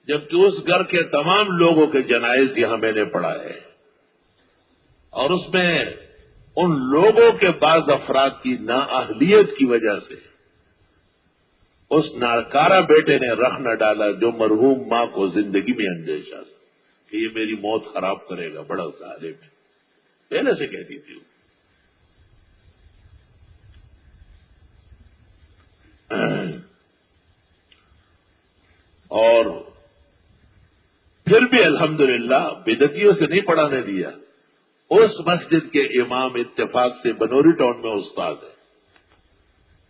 جبکہ اس گھر کے تمام لوگوں کے جنائز یہاں میں نے پڑھا ہے، اور اس میں ان لوگوں کے بعض افراد کی نااہلیت کی وجہ سے اس ناکارہ بیٹے نے رخ نہ ڈالا جو مرحوم ماں کو زندگی میں اندیشہ تھا کہ یہ میری موت خراب کرے گا، بڑا ظالم ہے، پہلے سے کہتی تھی وہ۔ اور پھر بھی الحمدللہ بدعتیوں سے نہیں پڑھانے دیا۔ اس مسجد کے امام اتفاق سے بنوری ٹاؤن میں استاد ہے،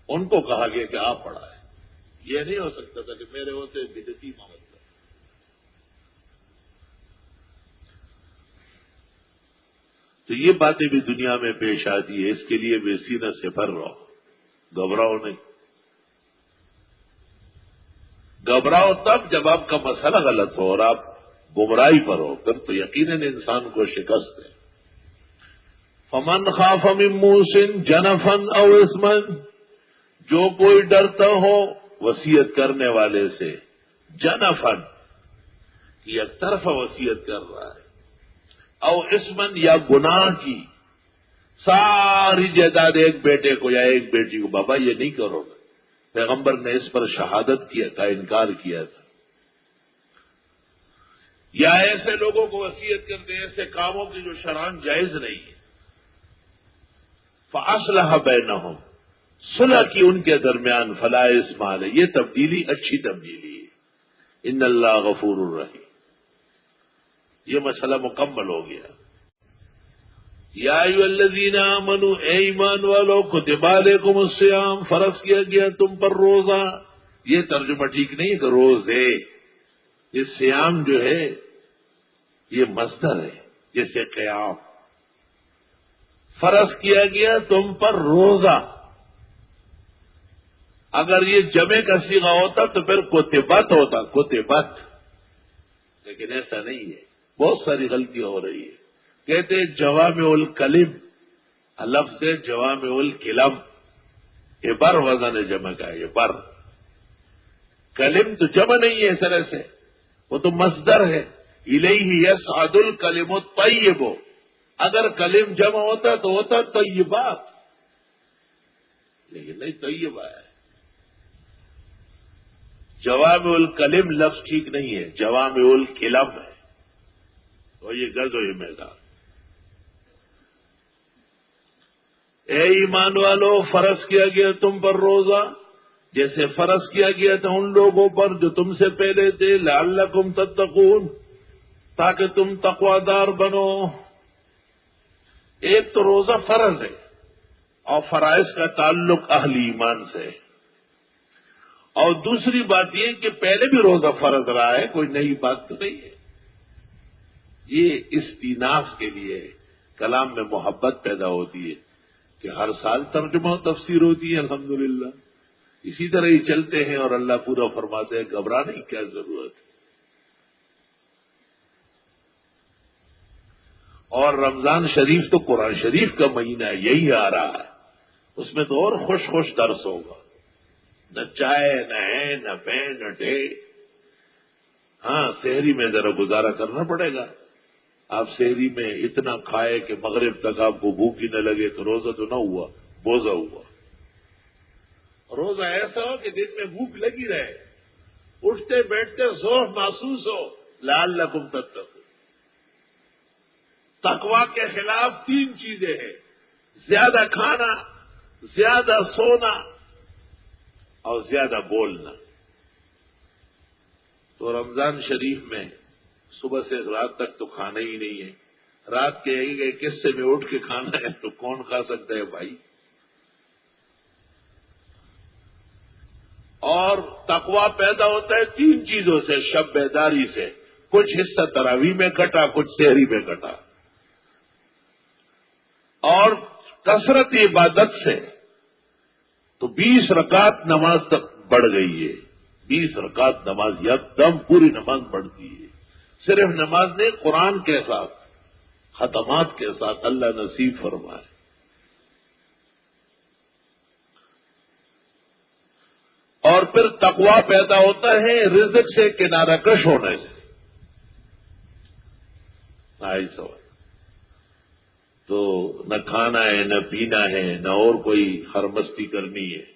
ان کو کہا گیا کہ آپ پڑھائیں۔ یہ نہیں ہو سکتا تھا کہ میرے ہوتے بدعتی محمد۔ تو یہ باتیں بھی دنیا میں پیش آتی ہے، اس کے لیے بے سینہ سے بھر رہو، گھبراؤ نہیں۔ گھبراؤ تب جب آپ کا مسئلہ غلط ہو اور آپ گمراہی پر ہو، پھر تو یقیناً انسان کو شکست ہے۔ فمن خاف من موص جنفا او اثما، جو کوئی ڈرتا ہو وصیت کرنے والے سے، جنفن یک طرفہ وصیت کر رہا ہے، او اسمن یا گناہ کی، ساری جائیداد ایک بیٹے کو یا ایک بیٹی کو، بابا یہ نہیں کرو گے، پیغمبر نے اس پر شہادت کیا تھا، انکار کیا تھا۔ یا ایسے لوگوں کو وصیت کرتے ہیں ایسے کاموں کی جو شرعاً جائز نہیں ہے، فاصلح بینہم، صلح کی ان کے درمیان، فلا اثم علیہ، یہ تبدیلی اچھی تبدیلی ہے، ان اللہ غفور الرحیم۔ یہ مسئلہ مکمل ہو گیا۔ یا ایھا الذین آمنوا، اے ایمان والو، کتب علیکم الصیام، فرض کیا گیا تم پر روزہ۔ یہ ترجمہ ٹھیک نہیں کہ روزے، یہ صیام جو ہے یہ مصدر ہے، جیسے قیام۔ فرض کیا گیا تم پر روزہ، اگر یہ جمع کا صیغہ ہوتا تو پھر کتبت ہوتا، کتبت، لیکن ایسا نہیں ہے، بہت ساری غلطیاں ہو رہی ہے۔ کہتے ہیں جوامع الکلم، لفظ جوامع الکلم، یہ بر وزن جمع کا ہے، یہ بر، کلم تو جمع نہیں ہے اس طرح سے، وہ تو مصدر ہے، الیہ یصعد الکلم الطیب، اگر کلم جمع ہوتا تو ہوتا طیبات، لیکن نہیں طیبہ ہے۔ جوامع الکلم لفظ ٹھیک نہیں ہے، جوامع الکلم ہے، تو یہ غز و یہ میدان۔ اے ایمان والو، فرض کیا گیا تم پر روزہ جیسے فرض کیا گیا تھا ان لوگوں پر جو تم سے پہلے تھے، لعلکم تتقون، تاکہ تم تقوادار بنو۔ ایک تو روزہ فرض ہے اور فرائض کا تعلق اہل ایمان سے ہے، اور دوسری بات یہ کہ پہلے بھی روزہ فرض رہا ہے، کوئی نئی بات تو نہیں ہے۔ یہ استیناس کے لیے کلام میں محبت پیدا ہوتی ہے کہ ہر سال ترجمہ و تفسیر ہوتی ہے، الحمدللہ اسی طرح ہی چلتے ہیں، اور اللہ پورا فرماتے ہیں، گھبرانے کی کیا ضرورت ہے۔ اور رمضان شریف تو قرآن شریف کا مہینہ ہے، یہی آ رہا ہے، اس میں تو اور خوش خوش درس ہوگا، نہ چائے نہ ہے نہ پے نہ ٹے۔ ہاں، سحری میں ذرا گزارا کرنا پڑے گا، آپ سحری میں اتنا کھائے کہ مغرب تک آپ کو بھوک ہی نہ لگے تو روزہ تو نہ ہوا، بوزہ ہوا۔ روزہ ایسا ہو کہ دن میں بھوک لگی رہے، اٹھتے بیٹھتے ذوق محسوس ہو، لعلکم تتقون۔ تقویٰ کے خلاف تین چیزیں ہیں، زیادہ کھانا، زیادہ سونا اور زیادہ بولنا۔ تو رمضان شریف میں صبح سے رات تک تو کھانا ہی نہیں ہے، رات کے ایک حصے میں اٹھ کے کھانا ہے تو کون کھا سکتا ہے بھائی؟ اور تقویٰ پیدا ہوتا ہے تین چیزوں سے، شب بیداری سے، کچھ حصہ تراویح میں کٹا، کچھ سحری میں کٹا، اور کثرت عبادت سے تو 20 رکعت نماز تک بڑھ گئی ہے، 20 رکعت نماز یکدم پوری نماز بڑھتی ہے، صرف نماز نے قرآن کے ساتھ، ختمات کے ساتھ، اللہ نصیب فرمائے۔ اور پھر تقویٰ پیدا ہوتا ہے رزق سے کنارہ کش ہونے سے. سوال تو نہ کھانا ہے نہ پینا ہے نہ اور کوئی خرمستی کرنی ہے،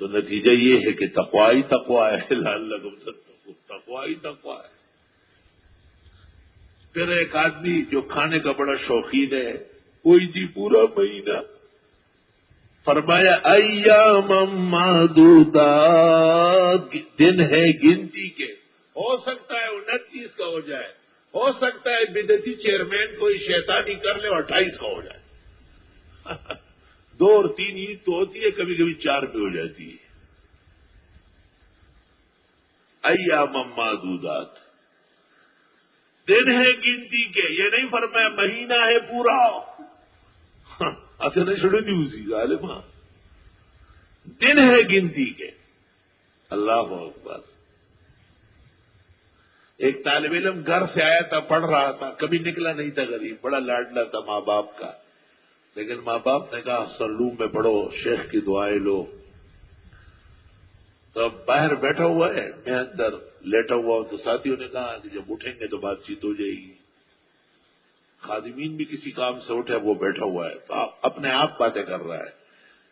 تو نتیجہ یہ ہے کہ تقویٰ ہی تقویٰ ہے. لعلکم تتقون، تقویٰ ہی تقویٰ ہے. پھر ایک آدمی جو کھانے کا بڑا شوقین ہے، کوئی جی پورا مہینہ، فرمایا ایام معدودات، دن ہے گنتی کے، ہو سکتا ہے 29 کا ہو جائے، ہو سکتا ہے بدعتی چیئرمین کوئی شیطانی کر لے اور 28 کا ہو جائے. 2 اور 3 عید تو ہوتی ہے، کبھی کبھی 4 بھی ہو جاتی ہے. ایام معدودات، دن ہے گنتی کے، یہ نہیں فرمایا مہینہ ہے پورا. اصل چھوڑے نہیں اسی ظالمہ، دن ہے گنتی کے. اللہ اکبر. ایک طالب علم گھر سے آیا تھا، پڑھ رہا تھا، کبھی نکلا نہیں تھا غریب، بڑا لاڈلا تھا ماں باپ کا، لیکن ماں باپ نے کہا سلوم میں پڑھو، شیخ کی دعائیں لو. تو اب باہر بیٹھا ہوا ہے، میں اندر لیٹا ہوا ہوں، تو ساتھیوں نے کہا کہ جب اٹھیں گے تو بات چیت ہو جائے گی. خادمین بھی کسی کام سے اٹھے، وہ بیٹھا ہوا ہے تو اپنے آپ باتیں کر رہا ہے.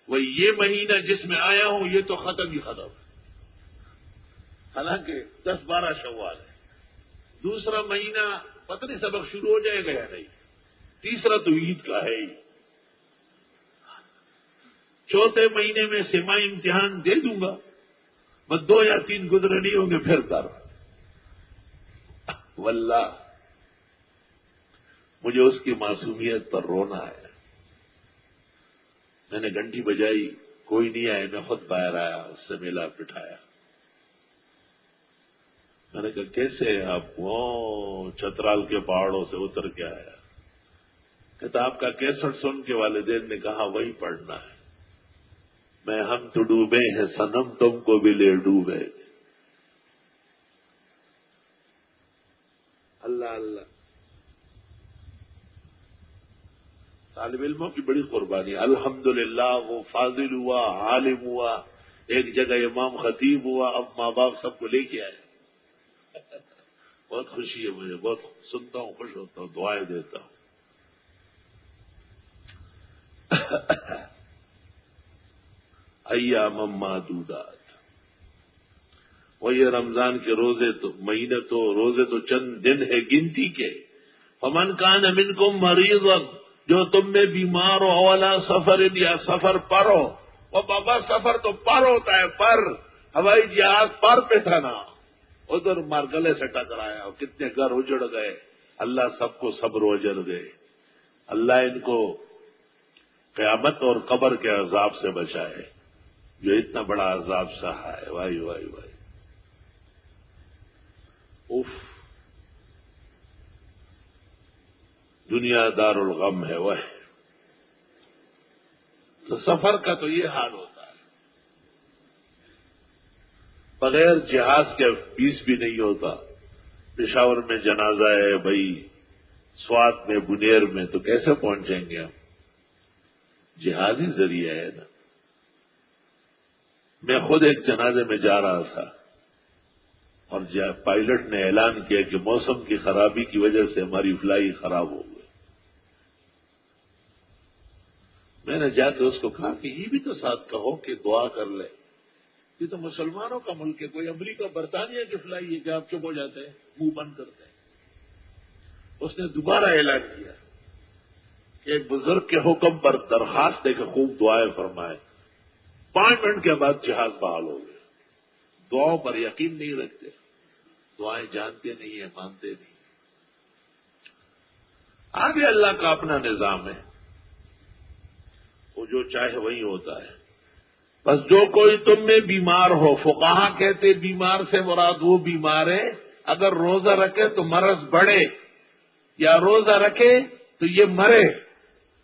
وہ یہ مہینہ جس میں آیا ہوں یہ تو ختم ہی ختم ہے، حالانکہ 10-12 شوال ہے. دوسرا مہینہ پتہ نہیں سبق شروع ہو جائے گا یا نہیں، تیسرا تو عید کا ہے ہی. چوتھے مہینے میں سمائی امتحان دے دوں گا، بس 2 یا 3 گزرے نہیں ہوں گے پھر کر. واللہ مجھے اس کی معصومیت پر رونا ہے. میں نے گھنٹی بجائی، کوئی نہیں آیا، میں خود باہر آیا، اس سے ملا، بٹھایا. میں نے کہا کیسے آپ وہ چترال کے پہاڑوں سے اتر کے آیا؟ کہتا آپ کا کیسٹ سن کے والدین نے کہا وہی پڑھنا ہے. میں ہم تو ڈوبے ہیں صنم تم کو بھی لے ڈوبے. اللہ اللہ. طالب علموں کی بڑی قربانی. الحمدللہ وہ فاضل ہوا، عالم ہوا، ایک جگہ امام خطیب ہوا، اب ماں باپ سب کو لے کے آئے. بہت خوشی ہے مجھے، بہت سنتا ہوں، خوش ہوتا ہوں، دعائیں دیتا ہوں. ایام معدودات. وہ یہ رمضان کے روزے تو مہینے تو روزے تو چند دن ہے گنتی کے. فمن کان منکم مریضا، جو تم میں بیمار ہو، اولا سفر یا سفر پر ہو. وہ بابا سفر تو پر ہوتا ہے، پر ہوائی جہاز پر پہ تھا نا، ادھر مار گلے سے ٹکرایا، کتنے گھر اجڑ گئے. اللہ سب کو صبر و اجر دے. اللہ ان کو قیامت اور قبر کے عذاب سے بچائے، جو اتنا بڑا عذاب سہا ہے. Y Y Y. اف، دنیا دار الغم ہے وہ. تو سفر کا تو یہ حال ہوتا ہے، بغیر جہاز کے 20 بھی نہیں ہوتا. پشاور میں جنازہ ہے بھائی، سوات میں، بنیر میں، تو کیسے پہنچیں گے ہم؟ جہازی ذریعہ ہے نا. میں خود ایک جنازے میں جا رہا تھا اور پائلٹ نے اعلان کیا کہ موسم کی خرابی کی وجہ سے ہماری فلائی خراب ہو گئی. میں نے جا کے اس کو کہا کہ یہ بھی تو ساتھ کہو کہ دعا کر لے، یہ تو مسلمانوں کا ملک ہے، کوئی امریکہ برطانیہ کی فلائی ہے کہ آپ چپ ہو جاتے ہیں، منہ بند کرتے ہیں. اس نے دوبارہ اعلان کیا کہ ایک بزرگ کے حکم پر درخواست دے کے خوب دعائیں فرمائے. 5 منٹ کے بعد جہاز بحال ہو گیا. دعاؤں پر یقین نہیں رکھتے، دعائیں جانتے نہیں ہیں، مانتے نہیں. آگے اللہ کا اپنا نظام ہے، وہ جو چاہے وہی ہوتا ہے. بس جو کوئی تم میں بیمار ہو، فقہا کہتے بیمار سے مراد وہ بیمار ہے اگر روزہ رکھے تو مرض بڑھے، یا روزہ رکھے تو یہ مرے.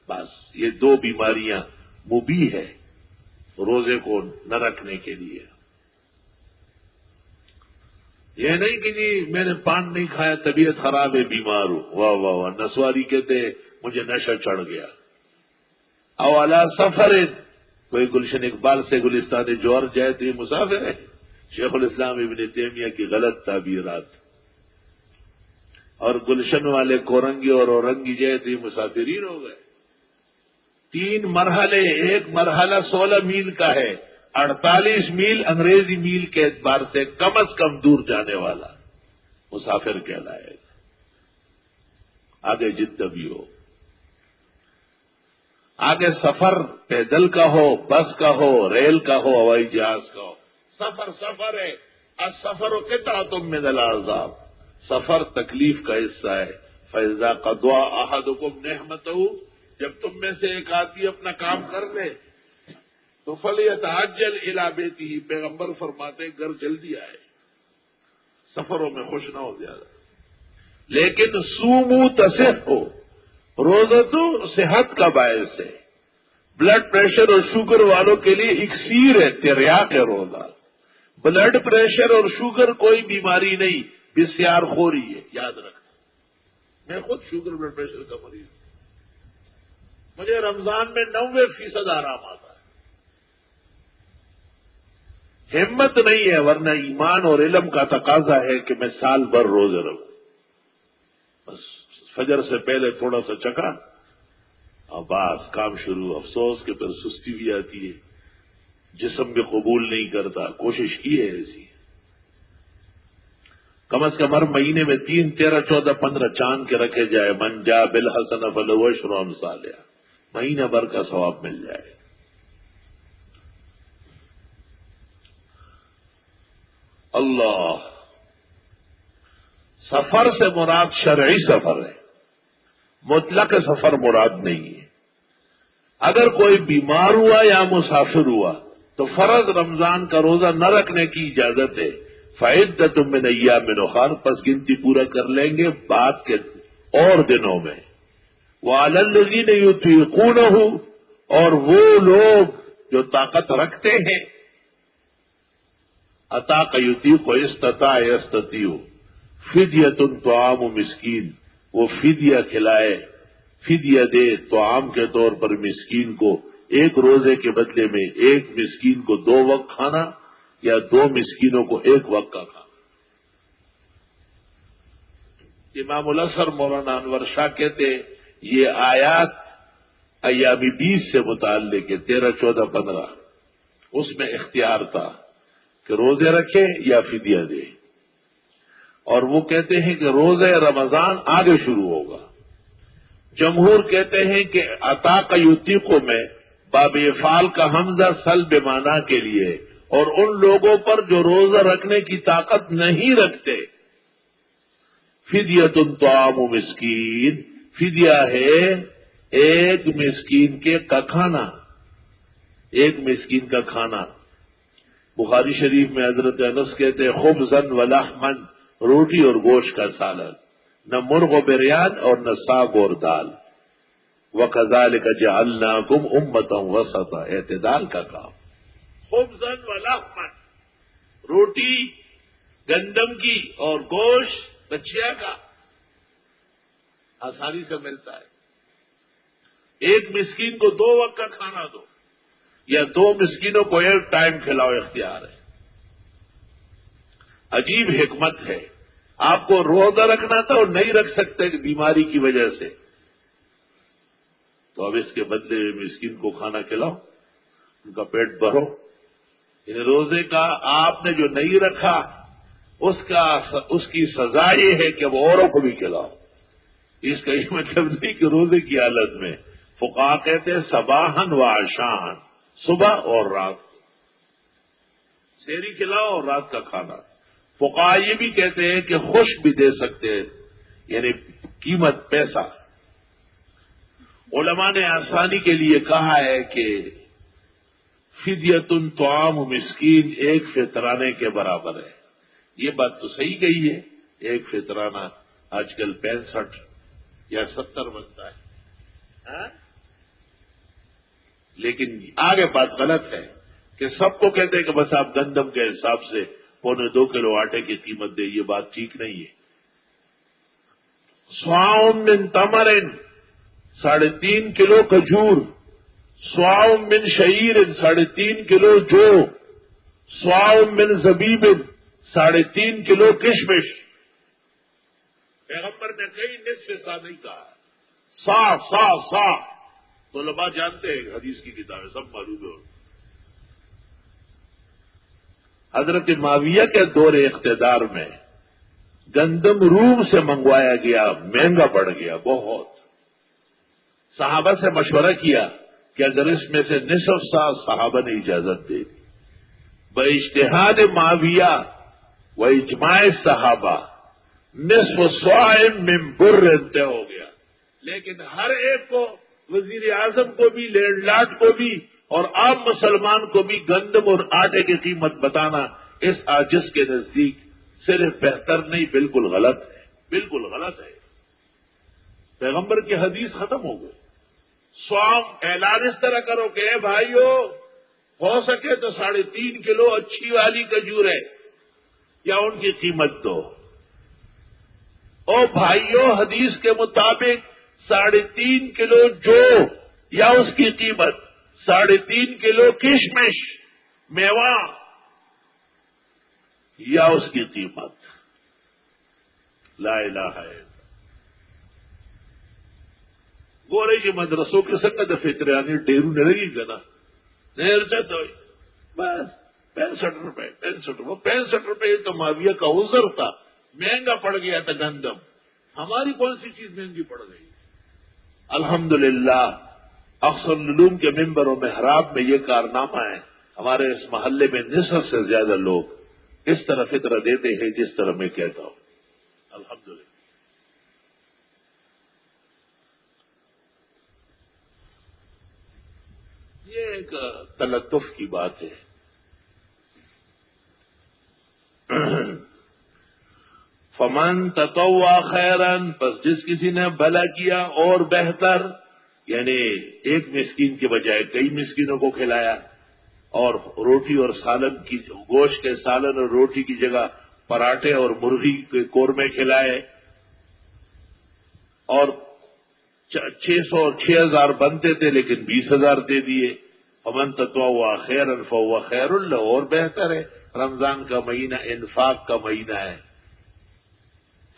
بس یہ 2 بیماریاں مبیح ہے روزے کو نہ رکھنے کے لیے. یہ نہیں کہ جی میں نے پان نہیں کھایا، طبیعت خراب ہے، بیمار ہوں، واہ واہ واہ. نسواری کہتے مجھے نشہ چڑھ گیا. او علی سفر، کوئی گلشن اقبال سے گلستان جوہر جائے تو یہ مسافر ہے. شیخ الاسلام ابن تیمیہ کی غلط تعبیرات. اور گلشن والے کورنگی اور اورنگی جائے تو یہ مسافرین ہو گئے. 3 مرحلے، ایک مرحلہ 16 میل کا ہے، 48 میل انگریزی میل کے اعتبار سے کم از کم دور جانے والا مسافر کہلائے گا. آگے جتنا بھی ہو، آگے سفر پیدل کا ہو، بس کا ہو، ریل کا ہو، ہوائی جہاز کا ہو، سفر ہے. السفر قطعۃ من العذاب، سفر تکلیف کا حصہ ہے. فإذا قضى أحدكم نعمته، جب تم میں سے ایک آدمی اپنا کام کر لے تو فلیتعجل الی بیتہ، پیغمبر فرماتے گھر جلدی آئے، سفروں میں خوش نہ ہو زیادہ. لیکن صوموا تصحوا، روزہ تو صحت کا باعث ہے. بلڈ پریشر اور شوگر والوں کے لیے اکسیر ہے، تریاق ہے روزہ. بلڈ پریشر اور شوگر کوئی بیماری نہیں، بسیار خوری ہے. یاد رکھنا، میں خود شوگر بلڈ پریشر کا مریض ہوں. مجھے رمضان میں 90% آرام آتا ہے. ہمت نہیں ہے، ورنہ ایمان اور علم کا تقاضا ہے کہ میں سال بھر روزے رہوں. بس فجر سے پہلے تھوڑا سا چکا، اب بس کام شروع. افسوس کہ پھر سستی بھی آتی ہے، جسم بھی قبول نہیں کرتا. کوشش کی ہے ایسی، کم از کم ہر مہینے میں 3، 13، 14، 15 چاند کے رکھے جائے. من جا بالحسن فلہ عشر امثالها، مہینہ بھر کا ثواب مل جائے. اللہ، سفر سے مراد شرعی سفر ہے، مطلق سفر مراد نہیں ہے. اگر کوئی بیمار ہوا یا مسافر ہوا تو فرض رمضان کا روزہ نہ رکھنے کی اجازت ہے. فعدۃ من ایام اخر، پس گنتی پورا کر لیں گے بعد کے اور دنوں میں. وعلی الذین یطیقونہ، اور وہ لوگ جو طاقت رکھتے ہیں، اطاق یطیق و استطاع یستطیع، فدیۃ طعام مسکین، وہ فدیہ کھلائے، فدیہ دے طعام کے طور پر مسکین کو. ایک روزے کے بدلے میں ایک مسکین کو 2 وقت کھانا، یا 2 مسکینوں کو 1 وقت کا کھانا. امام الازہر مولانا انور شاہ کہتے ہیں یہ آیات ایام 20 سے متعلق ہے، 13، 14، 15. اس میں اختیار تھا کہ روزے رکھے یا فدیہ دے. اور وہ کہتے ہیں کہ روزے رمضان آگے شروع ہوگا. جمہور کہتے ہیں کہ اطاق یطیق میں باب افعال کا حمزہ سلب معنی کے لیے، اور ان لوگوں پر جو روزہ رکھنے کی طاقت نہیں رکھتے. فدیۃ طعام مسکین، فدیہ ہے ایک مسکین کا کھانا، ایک مسکین کا کھانا. بخاری شریف میں حضرت انس کہتے ہیں خبزن ولحمن، روٹی اور گوشت کا سالن، نہ مرغ و بریان اور نہ ساگ اور دال. وَكَذَلِكَ جَعَلْنَاكُمْ أُمَّةً وَسَطًا، اعتدال کا کام. خبزن ولحمن، روٹی گندم کی اور گوشت بچیا کا، آسانی سے ملتا ہے. ایک مسکین کو 2 وقت کا کھانا دو، یا 2 مسکینوں کو 1 ٹائم کھلاؤ، اختیار ہے. عجیب حکمت ہے. آپ کو روزہ رکھنا تھا اور نہیں رکھ سکتے بیماری کی وجہ سے، تو اب اس کے بدلے مسکین کو کھانا کھلاؤ، ان کا پیٹ بھرو. یعنی روزے کا آپ نے جو نہیں رکھا اس کی سزا یہ ہے کہ وہ اوروں کو بھی کھلاؤ. اس کا یہ مطلب نہیں کہ روزے کی حالت میں. فقہا کہتے ہیں صباحن و عشاءن، صبح اور رات کو سحری کھلاؤ اور رات کا کھانا. فقہا یہ بھی کہتے ہیں کہ خوش بھی دے سکتے ہیں، یعنی قیمت پیسہ. علماء نے آسانی کے لیے کہا ہے کہ فدیۃ طعام مسکین 1 فطرانے کے برابر ہے. یہ بات تو صحیح کہی ہے، 1 فطرانہ آج کل 65 یا 70 بنتا ہے. لیکن آگے بات غلط ہے کہ سب کو کہتے ہیں کہ بس آپ گندم کے حساب سے 1.25 کلو آٹے کی قیمت دے. یہ بات ٹھیک نہیں ہے. صاع من تمر، 3.5 کلو کھجور سواؤ من شعیر 3.5 کلو جو، سواؤ من زبیب 3.5 کلو کشمش. پیغمبر نے کئی نصف سا نہیں کہا، سا. طلباء جانتے ہیں حدیث کی کتابیں سب معلوم ہے. حضرت معاویہ کے دور اقتدار میں گندم روم سے منگوایا گیا، مہنگا پڑ گیا بہت. صحابہ سے مشورہ کیا کہ اگر اس میں سے نصف سا، صحابہ نے اجازت دے دی. باجتہاد معاویہ و اجماع صحابہ نصف صاع من بر طے ہو گیا. لیکن ہر ایک کو، وزیر اعظم کو بھی، لینڈ لارڈ کو بھی اور عام مسلمان کو بھی گندم اور آٹے کی قیمت بتانا اس عاجز کے نزدیک صرف بہتر نہیں، بالکل غلط ہے، بالکل غلط ہے. پیغمبر کی حدیث ختم ہو گئی. سوام اعلان اس طرح کرو کہ اے بھائیو، ہو سکے تو 3.5 کلو اچھی والی کھجور ہے یا ان کی قیمت دو. او بھائیو، حدیث کے مطابق 3.5 کلو جو یا اس کی قیمت، 3.5 کلو کشمش میوہ یا اس کی قیمت. لا الہ الا اللہ. گورے کی مدرسوں کے سنگت فکریانی ڈیرو نے لگی گا نا، نہیں تو بس 65 روپے 65 روپے تو معاویہ کا عذر تھا، مہنگا پڑ گیا تھا گندم. ہماری کون سی چیز مہنگی پڑ گئی؟ الحمدللہ اقصر العلوم کے ممبر و محراب میں یہ کارنامہ ہے. ہمارے اس محلے میں نصف سے زیادہ لوگ اس طرح فطرہ دیتے ہیں جس طرح میں کہتا ہوں. الحمدللہ. یہ ایک تلطف کی بات ہے. فمن تطوع خیرن، پس جس کسی نے بھلا کیا اور بہتر، یعنی ایک مسکین کے بجائے کئی مسکینوں کو کھلایا، اور روٹی اور سالن کی، گوشت کے سالن اور روٹی کی جگہ پراٹھے اور مرغی کے قورمے کھلائے، اور 600 اور 6000 بنتے تھے لیکن 20,000 دے دیے. فمن تطوع خیرا فهو خیر له، اور بہتر ہے. رمضان کا مہینہ انفاق کا مہینہ ہے،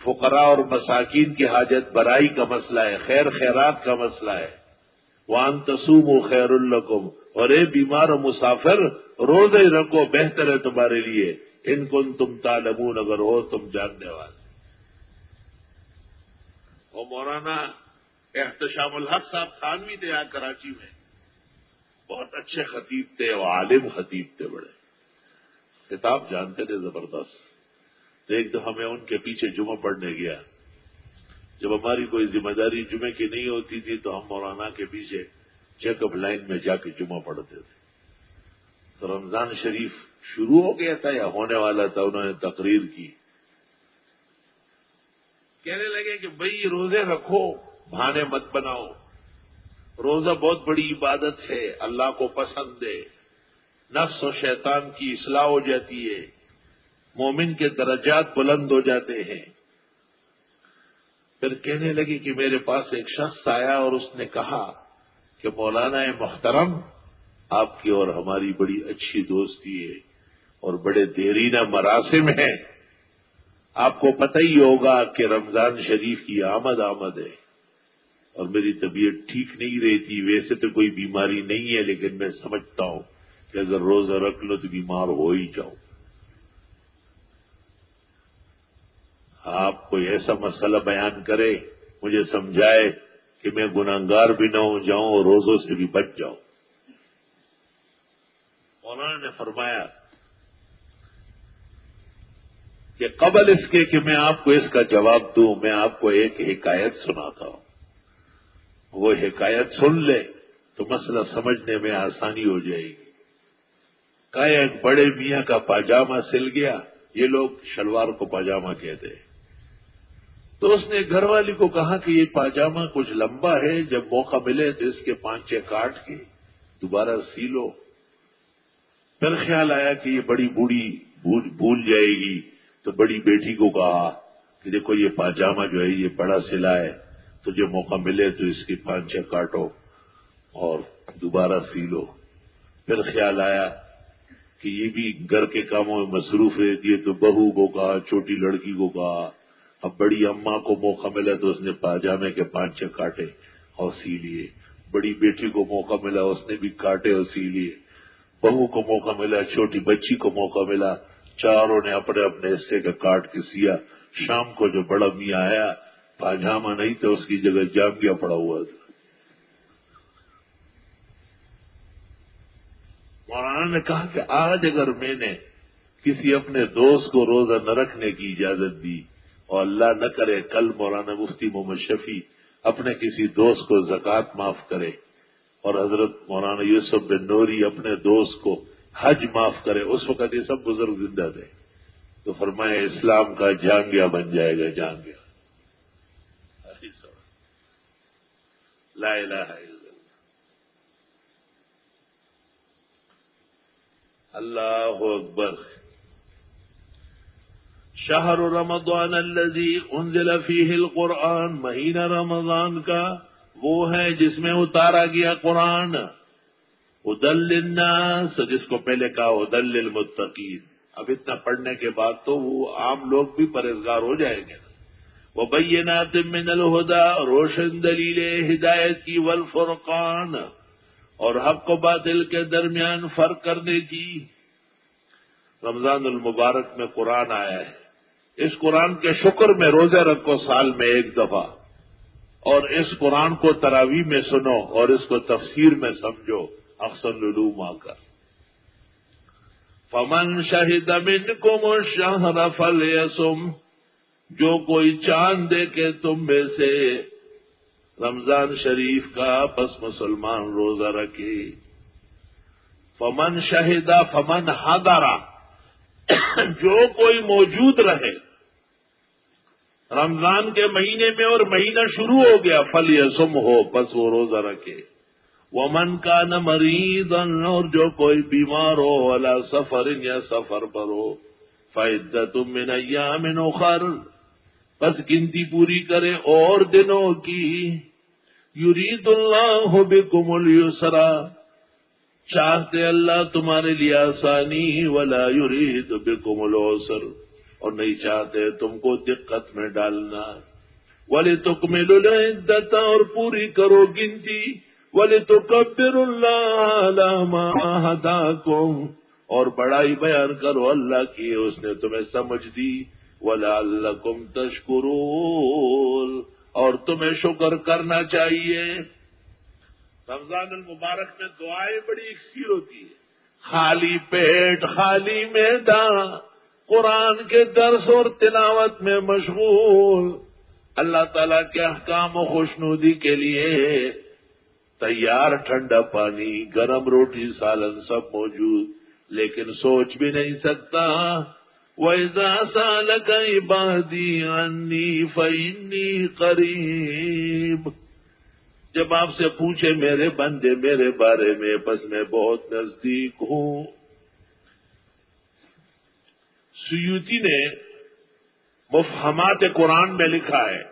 فقراء اور مساکین کی حاجت برائی کا مسئلہ ہے، خیر خیرات کا مسئلہ ہے. وان تصوموا خیر لکم، اور اے بیمار و مسافر روزے رکھو، بہتر ہے تمہارے لیے. ان کنتم تعلمون، اگر ہو تم جاننے والے. اور مولانا احتشام الحق صاحب تھانوی تھے یہاں کراچی میں، بہت اچھے خطیب تھے اور عالم خطیب تھے، بڑے کتاب جانتے تھے زبردست. تو ایک دفعہ میں ان کے پیچھے جمعہ پڑھنے گیا. جب ہماری کوئی ذمہ داری جمعے کی نہیں ہوتی تھی تو ہم مولانا کے پیچھے چیک اپ لائن میں جا کے جمعہ پڑھتے تھے. تو رمضان شریف شروع ہو گیا تھا یا ہونے والا تھا. انہوں نے تقریر کی، کہنے لگے کہ بھئی روزے رکھو، بہانے مت بناؤ. روزہ بہت بڑی عبادت ہے، اللہ کو پسند ہے، نفس و شیطان کی اصلاح ہو جاتی ہے، مومن کے درجات بلند ہو جاتے ہیں. پھر کہنے لگی کہ میرے پاس ایک شخص آیا اور اس نے کہا کہ مولانا محترم، آپ کی اور ہماری بڑی اچھی دوستی ہے اور بڑے دیرینہ مراسم ہیں. آپ کو پتہ ہی ہوگا کہ رمضان شریف کی آمد ہے اور میری طبیعت ٹھیک نہیں رہتی. ویسے تو کوئی بیماری نہیں ہے لیکن میں سمجھتا ہوں کہ اگر روزہ رکھ لو تو بیمار ہو ہی جاؤ. آپ کوئی ایسا مسئلہ بیان کرے، مجھے سمجھائے کہ میں گناہگار بھی نہ ہو جاؤں اور روزوں سے بھی بچ جاؤں. مولانا نے فرمایا کہ قبل اس کے کہ میں آپ کو اس کا جواب دوں، میں آپ کو ایک حکایت سناتا ہوں. وہ حکایت سن لے تو مسئلہ سمجھنے میں آسانی ہو جائے گی. کہا ایک بڑے میاں کا پاجامہ سل گیا، یہ لوگ شلوار کو پاجامہ کہتے ہیں. تو اس نے گھر والی کو کہا کہ یہ پاجامہ کچھ لمبا ہے، جب موقع ملے تو اس کے 5-6 کاٹ کے دوبارہ سی لو. پھر خیال آیا کہ یہ بڑی بوڑھی بھول جائے گی، تو بڑی بیٹی کو کہا کہ دیکھو یہ پاجامہ جو ہے یہ بڑا سلا ہے، تجھے موقع ملے تو اس کی 5-6 کاٹو اور دوبارہ سی لو۔ پھر خیال آیا کہ یہ بھی گھر کے کاموں میں مصروف رہتی ہے، تو بہو کو کہا، چھوٹی لڑکی کو کہا۔ اب بڑی اماں کو موقع ملا تو اس نے پاجامے کے 5 کاٹے اور سی لیے۔ بڑی بیٹی کو موقع ملا، اس نے بھی کاٹے اور سی لیے۔ بہو کو موقع ملا، چھوٹی بچی کو موقع ملا، چاروں نے اپنے اپنے حصے کا کاٹ کے سیا۔ شام کو جو بڑا میاں آیا، پاجامہ نہیں تو اس کی جگہ جامگیا پڑا ہوا تھا۔ مولانا نے کہا کہ آج اگر میں نے کسی اپنے دوست کو روزہ نہ رکھنے کی اجازت دی، اور اللہ نہ کرے کل مولانا مفتی محمد شفیع اپنے کسی دوست کو زکوٰۃ معاف کرے، اور حضرت مولانا یوسف بن نوری اپنے دوست کو حج معاف کرے، اس وقت یہ سب بزرگ زندہ تھے، تو فرمایا اسلام کا جانگیا بن جائے گا، جانگیا۔ لا الہ الا اللہ اکبر۔ شہر رمضان الذی انزل فیہ القرآن، مہینہ رمضان کا وہ ہے جس میں اتارا گیا قرآن۔ ہدی للناس، جس کو پہلے کہا ہدی للمتقین، اب اتنا پڑھنے کے بعد تو وہ عام لوگ بھی پرہیزگار ہو جائیں گے۔ وبینات من الہدی، روشن دلیل ہدایت کی، والفرقان، اور حق و باطل کے درمیان فرق کرنے کی۔ رمضان المبارک میں قرآن آیا ہے، اس قرآن کے شکر میں روزہ رکھو سال میں 1 دفعہ، اور اس قرآن کو تراویح میں سنو اور اس کو تفسیر میں سمجھو احسن العلوم آ کر۔ فمن شہد منکم الشہر فلیصم، جو کوئی چاند دیکھے تم میں سے رمضان شریف کا، پس مسلمان روزہ رکھے۔ فمن شہدہ، فمن حضرہ، جو کوئی موجود رہے رمضان کے مہینے میں، اور مہینہ شروع ہو گیا، فلیصم ہو، پس وہ روزہ رکھے۔ ومن کان مریضا، اور جو کوئی بیمار ہو، ولا سفر، یا سفر پر ہو، فعدۃ من ایام اخر، پس گنتی پوری کرے اور دنوں کی۔ یرید اللہ بکم اليسر، چاہتے اللہ تمہارے لیے آسانی، ولا یرید بکم العسر، اور نہیں چاہتے تم کو دقت میں ڈالنا۔ وَلِتُكْمِلُوا الْعِدَّةَ، اور پوری کرو گنتی۔ وَلِتُكَبِّرُوا اللَّهَ عَلَىٰ مَا هَدَاكُمْ، اور بڑائی بیان کرو اللہ کی، اس نے تمہیں سمجھ دی۔ وَلَعَلَّكُمْ تَشْكُرُونَ، اور تمہیں شکر کرنا چاہیے۔ رمضان المبارک میں دعائیں بڑی اکثیر ہوتی ہے۔ خالی پیٹ، خالی میدان، قرآن کے درس اور تلاوت میں مشغول، اللہ تعالیٰ کے احکام و خوشنودی کے لیے تیار ٹھنڈا پانی، گرم روٹی، سالن سب موجود، لیکن سوچ بھی نہیں سکتا۔ وَإِذَا سَأَلَكَ عِبَادِي عَنِّي فَإِنِّي قَرِيبٌ، جب آپ سے پوچھے میرے بندے میرے بارے میں، بس میں بہت نزدیک ہوں۔ سیوطی نے مفہمات قرآن میں لکھا ہے،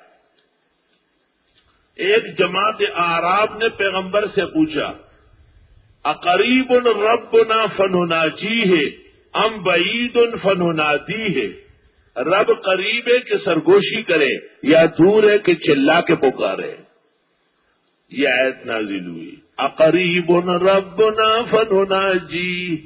ایک جماعت اعراب نے پیغمبر سے پوچھا، اقریب ربنا فنناجیہ ام بعید فننادیہ، رب قریب ہے کہ سرگوشی کرے، یا دور ہے کہ چلا کے پکارے۔ یہ آیت نازل ہوئی، اقریب ربنا فنناجیہ،